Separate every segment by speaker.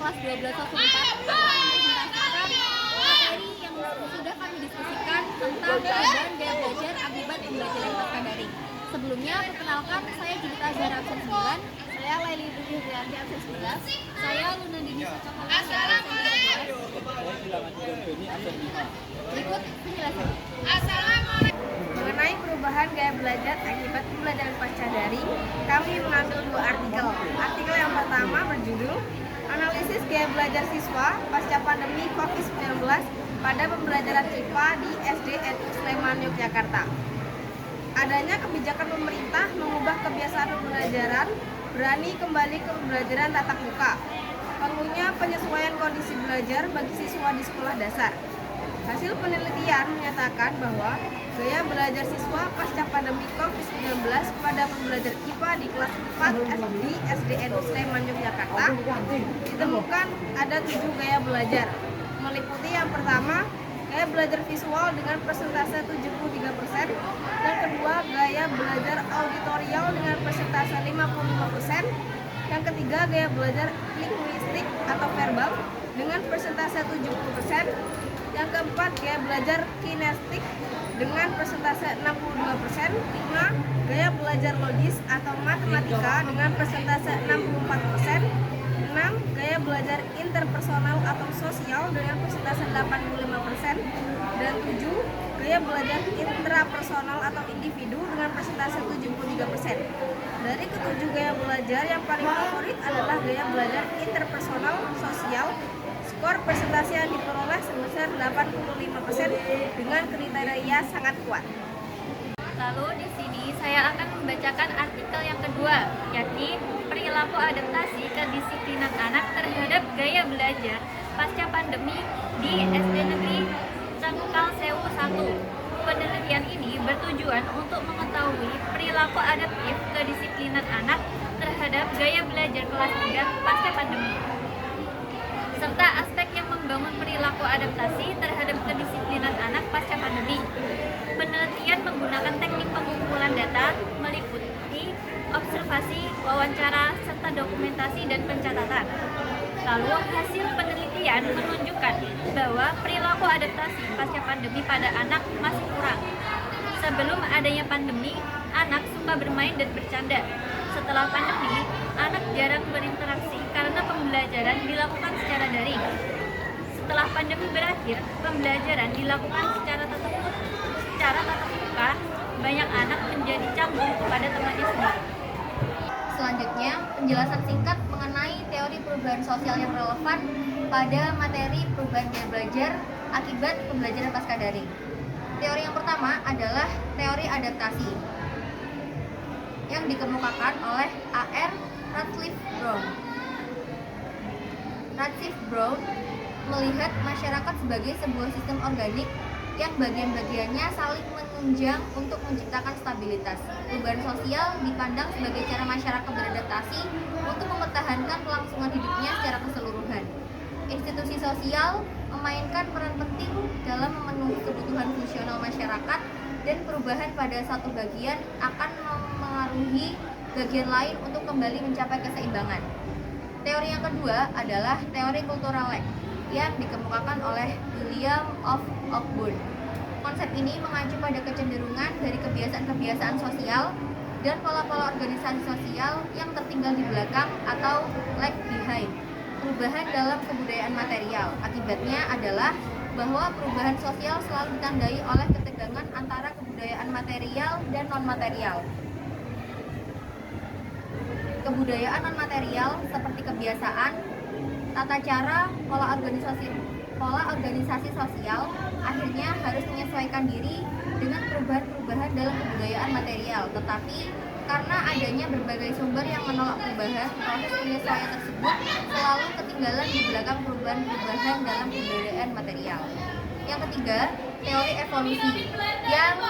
Speaker 1: kelas 12 kelas 4 akan mempresentasikan materi yang sudah kami diskusikan tentang perubahan gaya belajar akibat pembelajaran pasca daring. Sebelumnya, perkenalkan, saya Julita Zahra absen 9.
Speaker 2: Saya Laili Dwi Rianti absen 11.
Speaker 1: Saya Luna Dini Sucakala absen 13. Berikut penjelasan.
Speaker 2: Mengenai perubahan gaya belajar akibat pembelajaran pasca daring, kami mengambil 2 artikel. Artikel yang pertama berjudul Analisis Gaya Belajar Siswa Pasca Pandemi COVID-19 pada Pembelajaran IPA di SDNU Sleman, Yogyakarta. Adanya kebijakan pemerintah mengubah kebiasaan pembelajaran, berani kembali ke pembelajaran tatap muka. Perlunya penyesuaian kondisi belajar bagi siswa di sekolah dasar. Hasil penelitian menyatakan bahwa gaya belajar siswa pasca pandemi COVID-19 pada pembelajaran IPA di kelas 4 di SDNU Sleman, Yogyakarta ditemukan ada 7 gaya belajar, meliputi yang pertama, gaya belajar visual dengan persentase 73%, yang kedua, gaya belajar auditorial dengan persentase 55%, yang ketiga, gaya belajar linguistik atau verbal dengan persentase 70%, yang keempat, gaya belajar kinestik dengan persentase 62%, 5, gaya belajar logis atau matematika dengan persentase 64%, 6, gaya belajar interpersonal atau sosial dengan persentase 85%, dan 7, gaya belajar intrapersonal atau individu dengan persentase 73%. Dari ketujuh gaya belajar, yang paling favorit adalah gaya belajar interpersonal sosial. Skor presentasi yang diperoleh sebesar 85% dengan kriteria sangat kuat.
Speaker 1: Lalu di sini saya akan membacakan artikel yang kedua, yakni perilaku adaptasi kedisiplinan anak terhadap gaya belajar pasca pandemi di SD Negeri Cangkal Sewu 1. Penelitian ini bertujuan untuk mengetahui perilaku adaptif kedisiplinan anak terhadap gaya belajar kelas 3 pasca pandemi, serta aspek yang membangun perilaku adaptasi terhadap kedisiplinan anak pasca pandemi. Penelitian menggunakan teknik pengumpulan data meliputi observasi, wawancara, serta dokumentasi dan pencatatan. Lalu hasil penelitian menunjukkan bahwa perilaku adaptasi pasca pandemi pada anak masih kurang. Sebelum adanya pandemi, anak suka bermain dan bercanda. Setelah pandemi, anak jarang berinteraksi karena pembelajaran dilakukan secara daring. Setelah pandemi berakhir, pembelajaran dilakukan secara tatap muka. Banyak anak menjadi canggung kepada temannya sendiri. Selanjutnya, penjelasan singkat mengenai teori perubahan sosial yang relevan pada materi perubahan gaya belajar akibat pembelajaran pasca daring. Teori yang pertama adalah teori adaptasi yang dikemukakan oleh A.R. Radcliffe Brown. Radcliffe Brown melihat masyarakat sebagai sebuah sistem organik yang bagian-bagiannya saling menunjang untuk menciptakan stabilitas. Perubahan sosial dipandang sebagai cara masyarakat beradaptasi untuk mempertahankan kelangsungan hidupnya secara keseluruhan. Institusi sosial memainkan peran penting dalam memenuhi kebutuhan fungsional masyarakat, dan perubahan pada satu bagian akan memengaruhi bagian lain untuk kembali mencapai keseimbangan. Teori yang kedua adalah teori kulturalek yang dikemukakan oleh William of Cockburn. Konsep ini mengacu pada kecenderungan dari kebiasaan-kebiasaan sosial dan pola-pola organisasi sosial yang tertinggal di belakang atau lag behind. Perubahan dalam kebudayaan material. Akibatnya adalah bahwa perubahan sosial selalu ditandai oleh ketegangan antara kebudayaan material dan non-material. Kebudayaan non-material seperti kebiasaan, tata cara, pola organisasi sosial akhirnya harus menyesuaikan diri dengan perubahan-perubahan dalam kebudayaan material. Tetapi karena adanya berbagai sumber yang menolak perubahan, proses penyesuaian tersebut selalu ketinggalan di belakang perubahan-perubahan dalam kebudayaan material. Yang ketiga, teori evolusi yang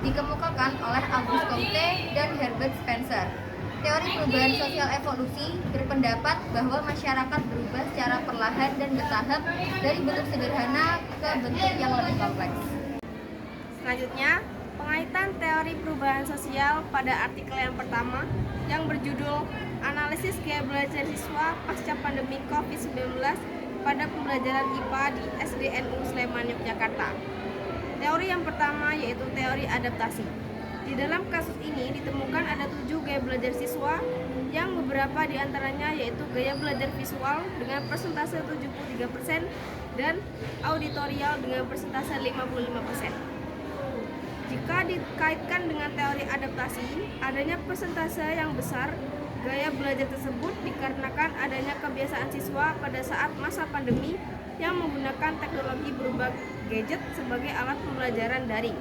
Speaker 1: dikemukakan oleh Auguste Comte dan Herbert Spencer. Teori perubahan sosial evolusi berpendapat bahwa masyarakat berubah secara perlahan dan bertahap dari bentuk sederhana ke bentuk yang lebih kompleks.
Speaker 2: Selanjutnya, pengaitan teori perubahan sosial pada artikel yang pertama yang berjudul Analisis gaya belajar siswa pasca pandemi COVID-19 pada pembelajaran IPA di SDNU Sleman, Yogyakarta. Teori yang pertama yaitu teori adaptasi. Di dalam kasus ini ditemukan ada 7 gaya belajar siswa yang beberapa diantaranya yaitu gaya belajar visual dengan persentase 73% dan auditorial dengan persentase 55%. Jika dikaitkan dengan teori adaptasi, adanya persentase yang besar gaya belajar tersebut dikarenakan adanya kebiasaan siswa pada saat masa pandemi yang menggunakan teknologi berupa gadget sebagai alat pembelajaran daring.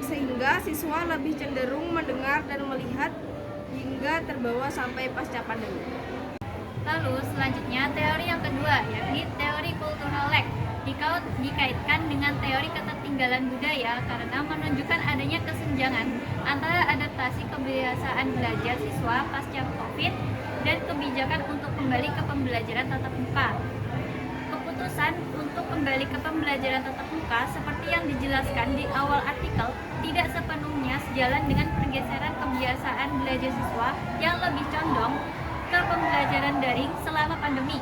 Speaker 2: Sehingga siswa lebih cenderung mendengar dan melihat hingga terbawa sampai pasca pandemi.
Speaker 1: Lalu selanjutnya teori yang kedua yakni teori cultural lag dikaitkan dengan teori ketertinggalan budaya karena menunjukkan adanya kesenjangan antara adaptasi kebiasaan belajar siswa pasca COVID dan kebijakan untuk kembali ke pembelajaran tatap muka. Keputusan untuk kembali ke pembelajaran tatap muka seperti yang dijelaskan di awal artikel tidak sepenuhnya sejalan dengan pergeseran kebiasaan belajar siswa yang lebih condong ke pembelajaran daring selama pandemi.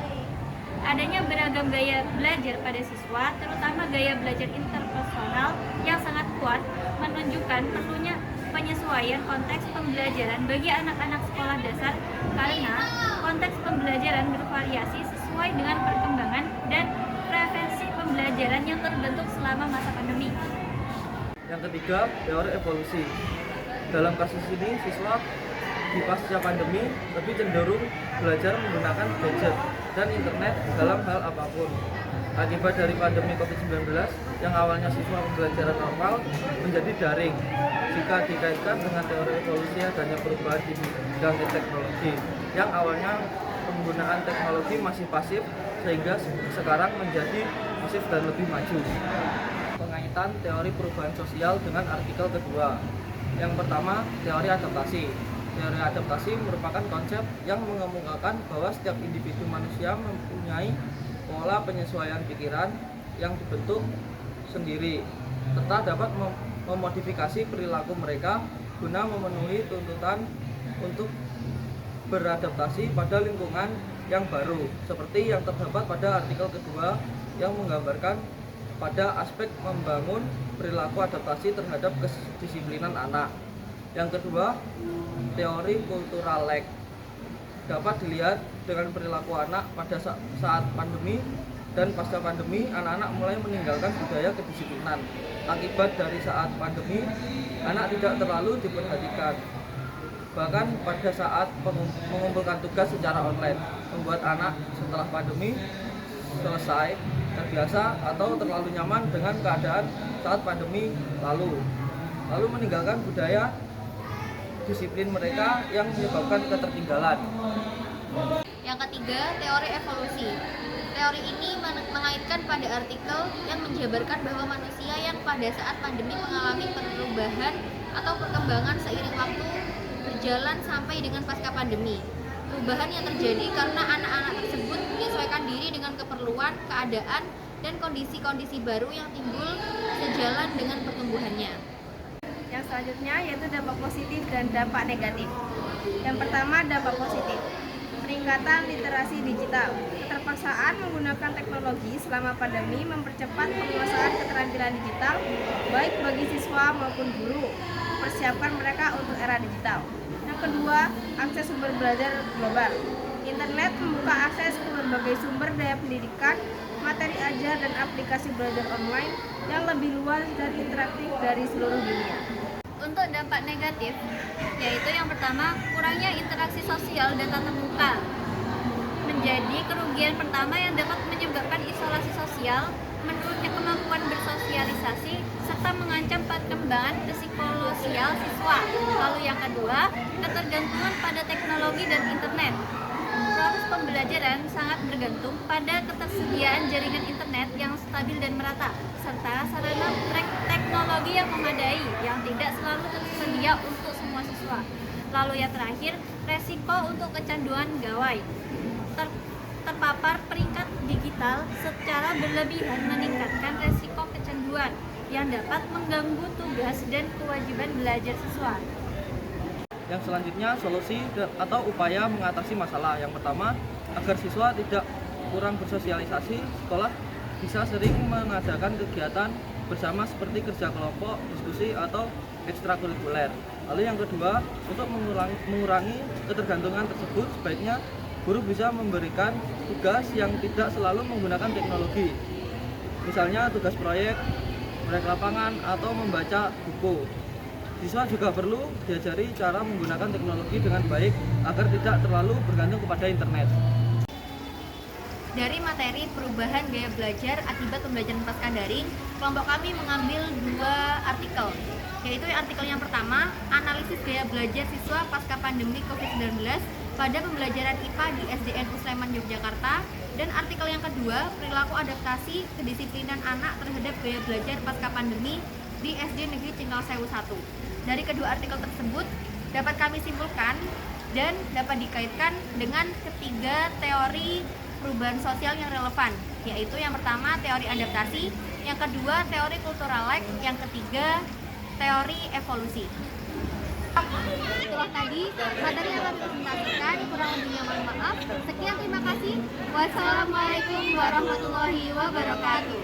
Speaker 1: Adanya beragam gaya belajar pada siswa, terutama gaya belajar interpersonal yang sangat kuat, menunjukkan perlunya penyesuaian konteks pembelajaran bagi anak-anak sekolah dasar karena konteks pembelajaran bervariasi sesuai dengan perkembangan dan preferensi pembelajaran yang terbentuk selama masa pandemi.
Speaker 3: Yang ketiga, teori evolusi. Dalam kasus ini, siswa di pasca pandemi lebih cenderung belajar menggunakan gadget dan internet dalam hal apapun. Akibat dari pandemi COVID-19 yang awalnya siswa pembelajaran normal menjadi daring. Jika dikaitkan dengan teori evolusi adanya perubahan di bidang teknologi yang awalnya penggunaan teknologi masih pasif sehingga sekarang menjadi masif dan lebih maju. Pengaitan teori perubahan sosial dengan artikel kedua. Yang pertama, teori adaptasi. Teori adaptasi merupakan konsep yang mengemukakan bahwa setiap individu manusia mempunyai pola penyesuaian pikiran yang dibentuk sendiri, serta dapat memodifikasi perilaku mereka guna memenuhi tuntutan untuk beradaptasi pada lingkungan yang baru, seperti yang terdapat pada artikel kedua yang menggambarkan pada aspek membangun perilaku adaptasi terhadap kedisiplinan anak. Yang kedua, teori cultural lag dapat dilihat dengan perilaku anak pada saat pandemi dan pasca pandemi. Anak-anak mulai meninggalkan budaya kedisiplinan. Akibat dari saat pandemi, anak tidak terlalu diperhatikan, bahkan pada saat mengumpulkan tugas secara online, membuat anak setelah pandemi selesai terbiasa atau terlalu nyaman dengan keadaan saat pandemi lalu meninggalkan budaya disiplin mereka yang menyebabkan ketertinggalan.
Speaker 1: Yang ketiga, teori evolusi. Teori ini mengaitkan pada artikel yang menjabarkan bahwa manusia yang pada saat pandemi mengalami perubahan atau perkembangan seiring waktu berjalan sampai dengan pasca pandemi. Perubahan yang terjadi karena anak-anak tersebut menyesuaikan diri dengan keperluan, keadaan, dan kondisi-kondisi baru yang timbul sejalan dengan pertumbuhannya.
Speaker 2: Yang selanjutnya yaitu dampak positif dan dampak negatif. Yang pertama, dampak positif. Peningkatan literasi digital. Keterpaksaan menggunakan teknologi selama pandemi mempercepat penguasaan keterampilan digital baik bagi siswa maupun guru, mempersiapkan mereka untuk era digital. Yang kedua, akses sumber belajar global. Internet membuka akses ke berbagai sumber daya pendidikan, materi ajar dan aplikasi belajar online yang lebih luas dan interaktif dari seluruh dunia.
Speaker 1: Untuk dampak negatif, yaitu yang pertama, kurangnya interaksi sosial dan tatap muka. Menjadi kerugian pertama yang dapat menyebabkan isolasi sosial, menurunnya kemampuan bersosialisasi, serta mengancam perkembangan psikososial siswa. Lalu yang kedua, ketergantungan pada teknologi dan internet. Proses pembelajaran sangat bergantung pada ketersediaan jaringan internet yang stabil dan merata, serta sarana teknologi yang memadai yang tidak selalu tersedia untuk semua siswa. Lalu yang terakhir, resiko untuk kecanduan gawai. Terpapar peringkat digital secara berlebihan meningkatkan resiko kecanduan yang dapat mengganggu tugas dan kewajiban belajar siswa.
Speaker 3: Yang selanjutnya solusi atau upaya mengatasi masalah. Yang pertama, agar siswa tidak kurang bersosialisasi, sekolah bisa sering mengadakan kegiatan bersama seperti kerja kelompok, diskusi, atau ekstrakurikuler. Lalu yang kedua, untuk mengurangi ketergantungan tersebut, sebaiknya guru bisa memberikan tugas yang tidak selalu menggunakan teknologi. Misalnya tugas proyek lapangan, atau membaca buku. Siswa juga perlu diajari cara menggunakan teknologi dengan baik agar tidak terlalu bergantung kepada internet.
Speaker 1: Dari materi perubahan gaya belajar akibat pembelajaran pasca daring, kelompok kami mengambil 2 artikel, yaitu artikel yang pertama, analisis gaya belajar siswa pasca pandemi COVID-19 pada pembelajaran IPA di SDN Sleman Yogyakarta, dan artikel yang kedua, perilaku adaptasi kedisiplinan anak terhadap gaya belajar pasca pandemi di SD Negeri Cingkalsewu 1. Dari kedua artikel tersebut dapat kami simpulkan dan dapat dikaitkan dengan ketiga teori perubahan sosial yang relevan, yaitu yang pertama teori adaptasi, yang kedua teori kulturalek, yang ketiga teori evolusi. Itulah tadi materi yang kami presentasikan, kurang lebihnya mohon maaf. Sekian, terima kasih. Wassalamualaikum warahmatullahi wabarakatuh.